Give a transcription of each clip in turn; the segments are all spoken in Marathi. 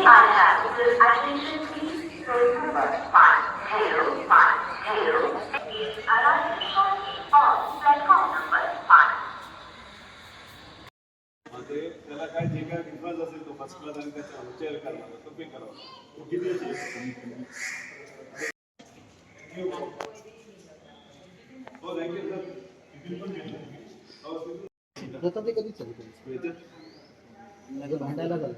I have your attention please. Train number 505 is arriving shortly on platform number 5. ते त्याला काय जे काय डिफरन्स असेल तो फर्स्ट क्लास आणि त्याचा चेअर करणार तो पे करावा तो किती असेल हो थँक्यू सर तिथून पण घेतलं ते कधीच चालू भांडायला झालं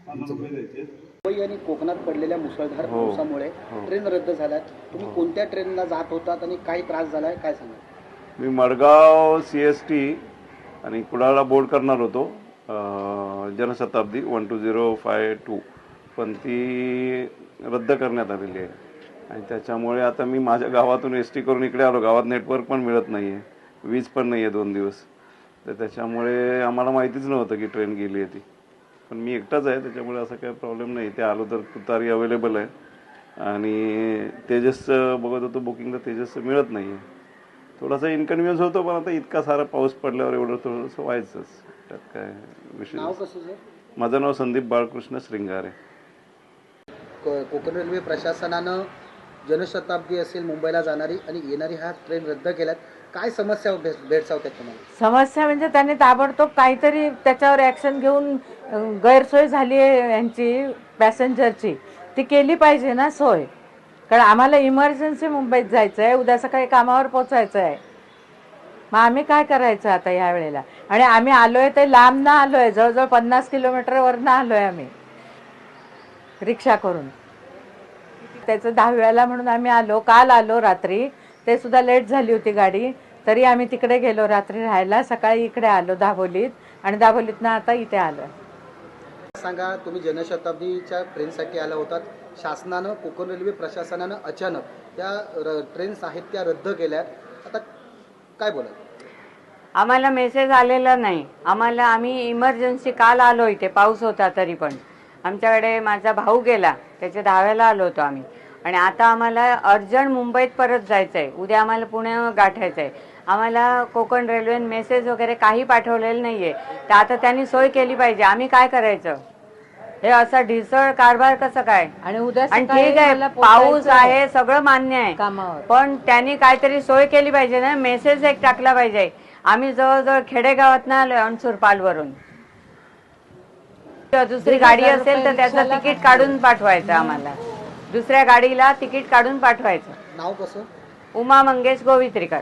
मुंबई आणि कोकणात पडलेल्या मुसळधार पावसामुळे ट्रेन रद्द झाल्यात. तुम्ही कोणत्या ट्रेनला जात होतात आणि काय त्रास झालाय काय सांगा? मी मडगाव CST आणि कुडाळला बोर्ड करणार होतो जनशताब्दी 12052 पण ती रद्द करण्यात आलेली आहे आणि त्याच्यामुळे आता मी माझ्या गावातून ST करून इकडे आलो. गावात नेटवर्क पण मिळत नाही आहे, वीज पण नाही आहे 2 दिवस. तर त्याच्यामुळे आम्हाला माहितीच नव्हतं की ट्रेन गेली आहे ती. पण मी एकटाच आहे त्याच्यामुळे असं काही प्रॉब्लेम नाही. ते आलो तर तुतारी अवेलेबल आहे आणि तेजसचं बघत होतो बुकिंगला तेजसचं मिळत नाही आहे. थोडासा इन्कन्व्हिनियन्स होतो पण आता इतका सारा पाऊस पडल्यावर एवढं थोडंसं व्हायचंच. त्यात काय विषय. नाव कसं सर? माझं नाव संदीप बाळकृष्ण श्रिंगारे. कोकण रेल्वे प्रशासनानं जनशताब्दी असेल मुंबईला जाणारी आणि येणारी ह्या ट्रेन रद्द केल्यात. काय समस्या भेडसावतात तुम्हाला? समस्या म्हणजे त्यांनी ताबडतोब काहीतरी त्याच्यावर ॲक्शन घेऊन गैरसोय झाली आहे यांची पॅसेंजरची ती केली पाहिजे ना सोय. कारण आम्हाला इमर्जन्सी मुंबईत जायचं आहे, उद्या सकाळी कामावर पोचायचं आहे. मग आम्ही काय करायचं आता या वेळेला? आणि आम्ही आलोय ते लांब ना आलोय, जवळजवळ 50 किलोमीटरवरनं आलोय आम्ही रिक्षा करून. त्याचं 10व्याला म्हणून आम्ही आलो. काल आलो रात्री, ते सुद्धा लेट झाली होती गाडी, तरी आम्ही तिकडे गेलो रात्री राहायला. सकाळी इकडे आलो दाभोलीत आणि दाभोलीतनं आता इथे आलो. सांगा, तुम्ही जनशताब्दीच्या ट्रेनसाठी आला होतात. शासनानं कोकण रेल्वे प्रशासनानं अचानक त्या ट्रेन्स आहेत त्या रद्द केल्या. आता काय बोला? आम्हाला मेसेज आलेला नाही. आम्ही इमर्जन्सी काल आलो, इथे पाऊस होता तरी पण आमच्याकडे माझा भाऊ गेला, त्याच्या 10व्याला आलो होतो आम्ही. आणि आता आम्हाला अर्जंट मुंबईत परत जायचं आहे, उद्या आम्हाला पुणे गाठायचं आहे. आम्हाला कोकण रेल्वेने मेसेज वगैरे काही पाठवलेलं नाही आहे. तर आता त्यांनी सोय केली पाहिजे. आम्ही काय करायचं? हे असा ढिसळ कारभार कसं काय? आणि उद्या आणि ठीक आहे, पाऊस आहे, सगळं मान्य आहे, पण त्यांनी काहीतरी सोय केली पाहिजे ना. मेसेज एक टाकला पाहिजे. आम्ही जवळजवळ खेडेगावात ना आलोय, अणसूर पालवरून. दुसरी गाडी असेल तर त्याचं तिकीट काढून पाठवायचं आम्हाला. दुसऱ्या गाडीला तिकीट काढून पाठवायचं. नाव कसं? उमा मंगेश गोवित्रीकर.